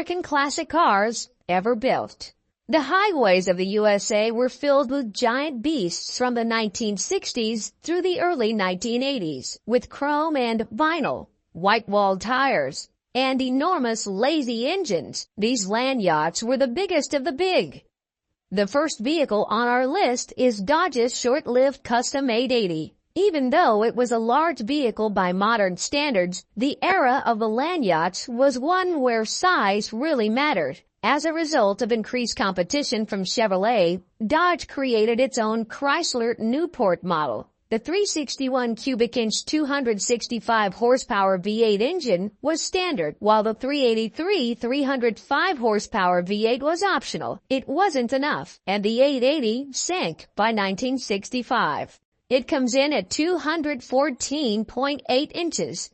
American classic cars ever built. The highways of the USA were filled with giant beasts from the 1960s through the early 1980s, with chrome and vinyl, white-walled tires, and enormous lazy engines. These land yachts were the biggest of the big. The first vehicle on our list is Dodge's short-lived Custom 880. Even though it was a large vehicle by modern standards, the era of the land yachts was one where size really mattered. As a result of increased competition from Chevrolet, Dodge created its own Chrysler Newport model. The 361 cubic inch 265 horsepower V8 engine was standard, while the 383 305 horsepower V8 was optional. It wasn't enough, and the 880 sank by 1965. It comes in at 214.8 inches.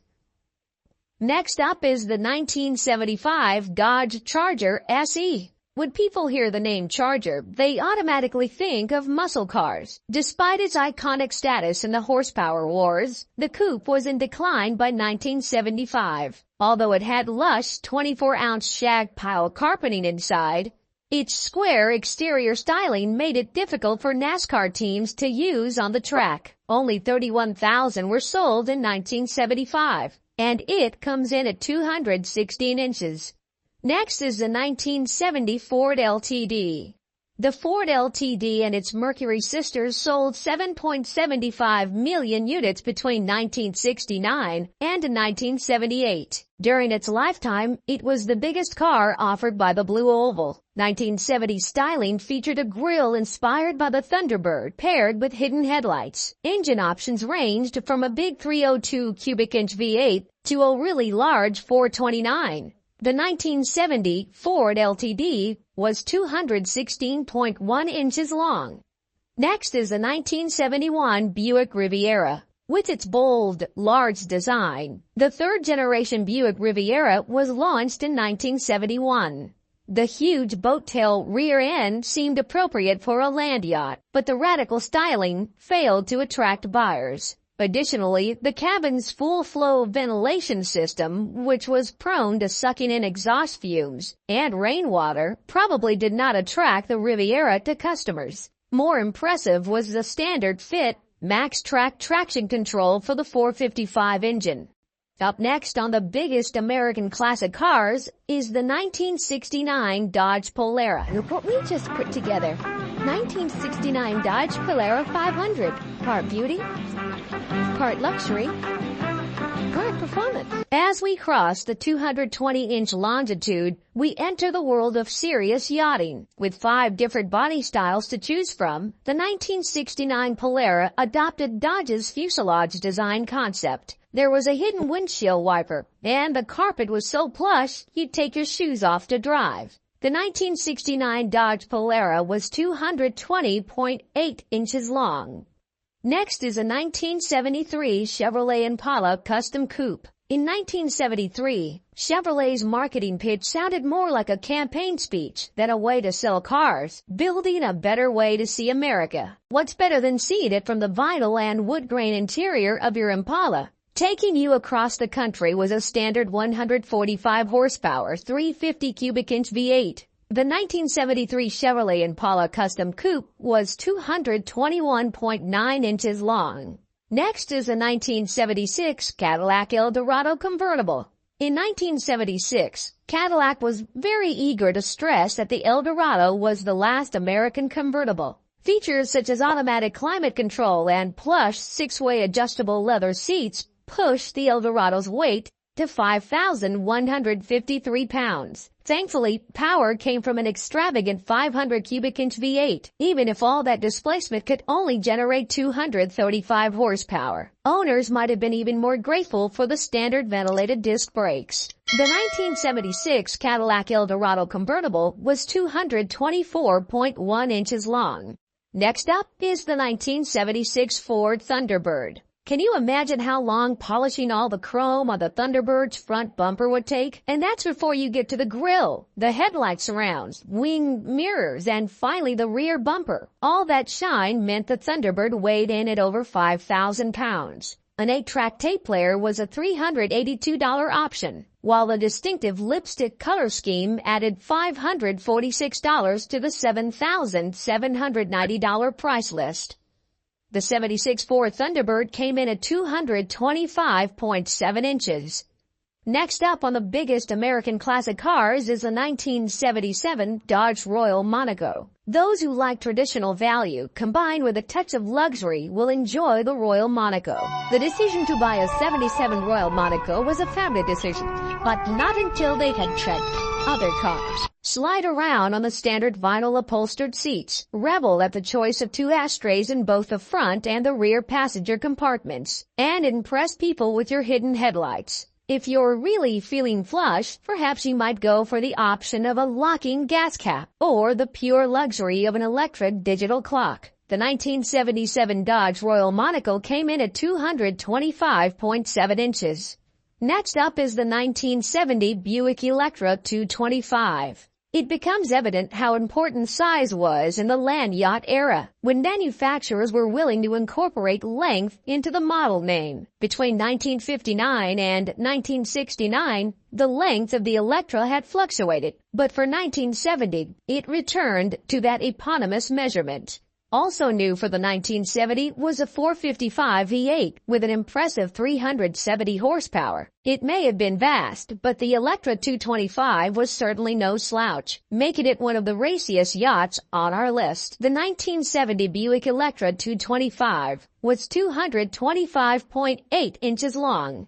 Next up is the 1975 Dodge Charger SE. When people hear the name Charger, they automatically think of muscle cars. Despite its iconic status in the horsepower wars, the coupe was in decline by 1975. Although it had lush 24-ounce shag pile carpeting inside, its square exterior styling made it difficult for NASCAR teams to use on the track. Only 31,000 were sold in 1975, and it comes in at 216 inches. Next is the 1970 Ford LTD. The Ford LTD and its Mercury sisters sold 7.75 million units between 1969 and 1978. During its lifetime, it was the biggest car offered by the Blue Oval. 1970 styling featured a grille inspired by the Thunderbird paired with hidden headlights. Engine options ranged from a big 302 cubic inch V8 to a really large 429. The 1970 Ford LTD was 216.1 inches long. Next is the 1971 Buick Riviera. With its bold, large design, the third-generation Buick Riviera was launched in 1971. The huge boat-tail rear end seemed appropriate for a land yacht, but the radical styling failed to attract buyers. Additionally, the cabin's full-flow ventilation system, which was prone to sucking in exhaust fumes and rainwater, probably did not attract the Riviera to customers. More impressive was the standard fit max-track traction control for the 455 engine. Up next on the biggest American classic cars is the 1969 Dodge Polara. Look what we just put together. 1969 Dodge Polara 500. Part beauty, part luxury, part performance. As we cross the 220-inch longitude, we enter the world of serious yachting. With 5 different body styles to choose from, the 1969 Polara adopted Dodge's fuselage design concept. There was a hidden windshield wiper, and the carpet was so plush you'd take your shoes off to drive. The 1969 Dodge Polara was 220.8 inches long. Next is a 1973 Chevrolet Impala Custom Coupe. In 1973, Chevrolet's marketing pitch sounded more like a campaign speech than a way to sell cars, building a better way to see America. What's better than seeing it from the vinyl and wood grain interior of your Impala? Taking you across the country was a standard 145 horsepower, 350 cubic inch V8. The 1973 Chevrolet Impala Custom Coupe was 221.9 inches long. Next is a 1976 Cadillac Eldorado convertible. In 1976, Cadillac was very eager to stress that the Eldorado was the last American convertible. Features such as automatic climate control and plush 6-way adjustable leather seats pushed the Eldorado's weight to 5,153 pounds. Thankfully, power came from an extravagant 500 cubic inch V8, even if all that displacement could only generate 235 horsepower. Owners might have been even more grateful for the standard ventilated disc brakes. The 1976 Cadillac Eldorado convertible was 224.1 inches long. Next up is the 1976 Ford Thunderbird. Can you imagine how long polishing all the chrome on the Thunderbird's front bumper would take? And that's before you get to the grille, the headlight surrounds, wing mirrors, and finally the rear bumper. All that shine meant the Thunderbird weighed in at over 5,000 pounds. An 8-track tape player was a $382 option. while the distinctive lipstick color scheme added $546 to the $7,790 price list. The 76 Ford Thunderbird came in at 225.7 inches. Next up on the biggest American classic cars is the 1977 Dodge Royal Monaco. Those who like traditional value combined with a touch of luxury will enjoy the Royal Monaco. The decision to buy a 77 Royal Monaco was a family decision, but not until they had checked other cars. Slide around on the standard vinyl upholstered seats. Revel at the choice of 2 ashtrays in both the front and the rear passenger compartments. And impress people with your hidden headlights. If you're really feeling flush, perhaps you might go for the option of a locking gas cap or the pure luxury of an electric digital clock. The 1977 Dodge Royal Monaco came in at 225.7 inches. Next up is the 1970 Buick Electra 225. It becomes evident how important size was in the land yacht era, when manufacturers were willing to incorporate length into the model name. Between 1959 and 1969, the length of the Electra had fluctuated, but for 1970, it returned to that eponymous measurement. Also new for the 1970 was a 455 V8 with an impressive 370 horsepower. It may have been vast, but the Electra 225 was certainly no slouch, making it one of the raciest yachts on our list. The 1970 Buick Electra 225 was 225.8 inches long.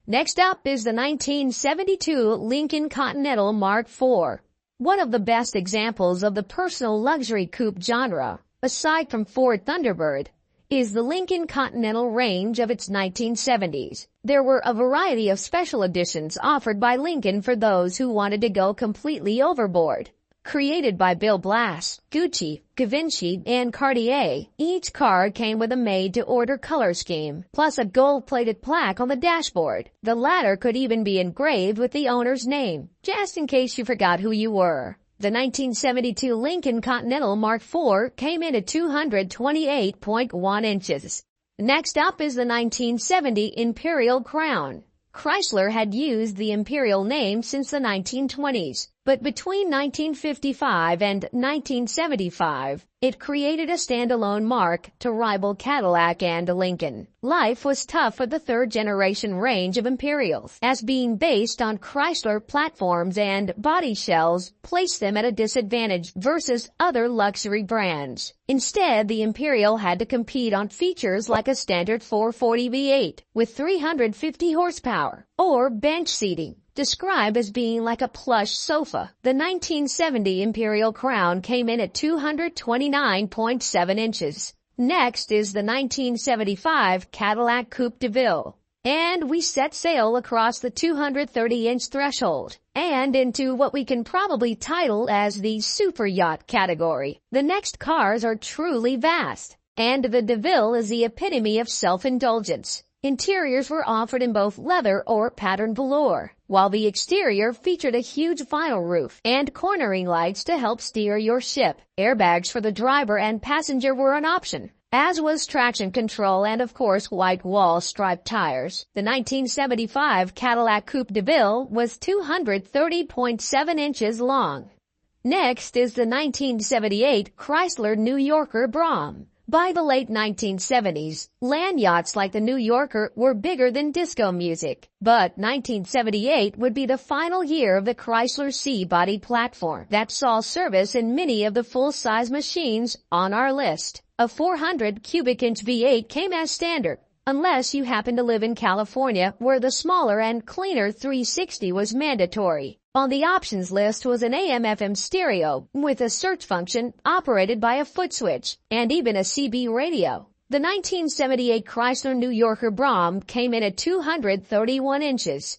Next up is the 1972 Lincoln Continental Mark IV, one of the best examples of the personal luxury coupe genre. Aside from Ford Thunderbird, is the Lincoln Continental range of its 1970s. There were a variety of special editions offered by Lincoln for those who wanted to go completely overboard. Created by Bill Blass, Gucci, Givenchy, and Cartier, each car came with a made-to-order color scheme, plus a gold-plated plaque on the dashboard. The latter could even be engraved with the owner's name, just in case you forgot who you were. The 1972 Lincoln Continental Mark IV came in at 228.1 inches. Next up is the 1970 Imperial Crown. Chrysler had used the Imperial name since the 1920s, but between 1955 and 1975, it created a standalone mark to rival Cadillac and Lincoln. Life was tough for the third-generation range of Imperials, as being based on Chrysler platforms and body shells placed them at a disadvantage versus other luxury brands. Instead, the Imperial had to compete on features like a standard 440 V8 with 350 horsepower, or bench seating, described as being like a plush sofa. The 1970 Imperial Crown came in at 229.7 inches. Next is the 1975 Cadillac Coupe de Ville. And we set sail across the 230-inch threshold and into what we can probably title as the super yacht category. The next cars are truly vast, and the de Ville is the epitome of self-indulgence. Interiors were offered in both leather or pattern velour, while the exterior featured a huge vinyl roof and cornering lights to help steer your ship. Airbags for the driver and passenger were an option, as was traction control and, of course, white wall striped tires. The 1975 Cadillac Coupe de Ville was 230.7 inches long. Next is the 1978 Chrysler New Yorker Brougham. By the late 1970s, land yachts like the New Yorker were bigger than disco music. But 1978 would be the final year of the Chrysler C-body platform that saw service in many of the full-size machines on our list. A 400 cubic inch V8 came as standard, unless you happen to live in California, where the smaller and cleaner 360 was mandatory. On the options list was an AM/FM stereo with a search function operated by a foot switch and even a CB radio. The 1978 Chrysler New Yorker Brougham came in at 231 inches.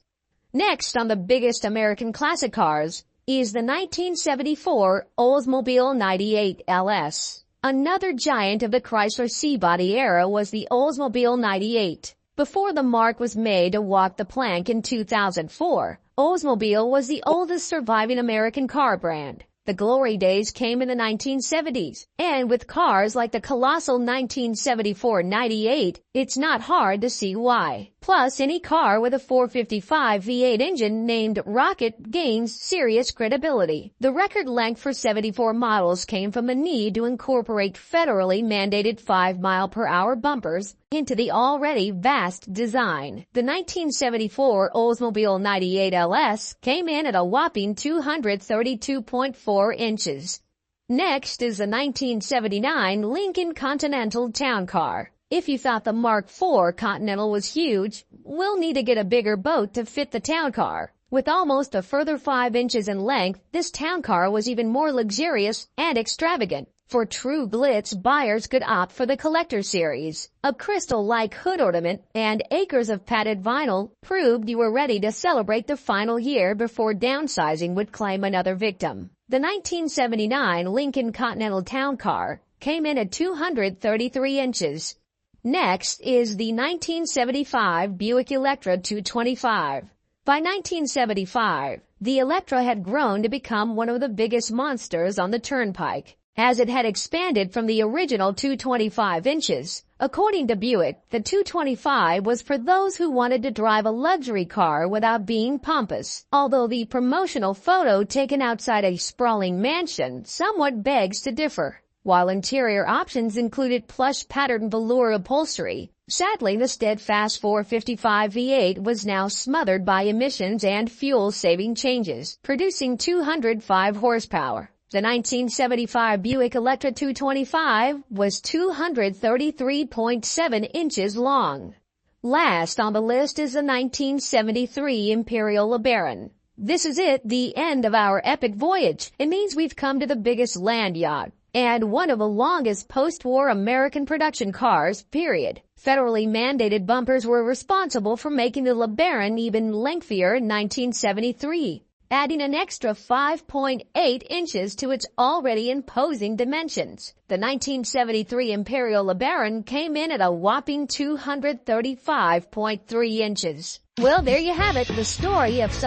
Next on the biggest American classic cars is the 1974 Oldsmobile 98 LS. Another giant of the Chrysler C-body era was the Oldsmobile 98. Before the mark was made to walk the plank in 2004, Oldsmobile was the oldest surviving American car brand. The glory days came in the 1970s, and with cars like the colossal 1974 98, it's not hard to see why. Plus, any car with a 455 V8 engine named Rocket gains serious credibility. The record length for 74 models came from the need to incorporate federally mandated 5-mile-per-hour bumpers into the already vast design. The 1974 Oldsmobile 98 LS came in at a whopping 232.4 inches. Next is the 1979 Lincoln Continental Town Car. If you thought the Mark IV Continental was huge, we'll need to get a bigger boat to fit the town car. With almost a further 5 inches in length, this town car was even more luxurious and extravagant. For true glitz, buyers could opt for the Collector Series. A crystal-like hood ornament and acres of padded vinyl proved you were ready to celebrate the final year before downsizing would claim another victim. The 1979 Lincoln Continental Town Car came in at 233 inches. Next is the 1975 Buick Electra 225. By 1975, the Electra had grown to become one of the biggest monsters on the turnpike, as it had expanded from the original 225 inches. According to Buick, the 225 was for those who wanted to drive a luxury car without being pompous. Although the promotional photo taken outside a sprawling mansion somewhat begs to differ. While interior options included plush patterned velour upholstery, sadly the steadfast 455 V8 was now smothered by emissions and fuel-saving changes, producing 205 horsepower. The 1975 Buick Electra 225 was 233.7 inches long. Last on the list is the 1973 Imperial LeBaron. This is it, the end of our epic voyage. It means we've come to the biggest land yacht and one of the longest post-war American production cars, period. Federally mandated bumpers were responsible for making the LeBaron even lengthier in 1973, adding an extra 5.8 inches to its already imposing dimensions. The 1973 Imperial LeBaron came in at a whopping 235.3 inches. Well, there you have it, the story of some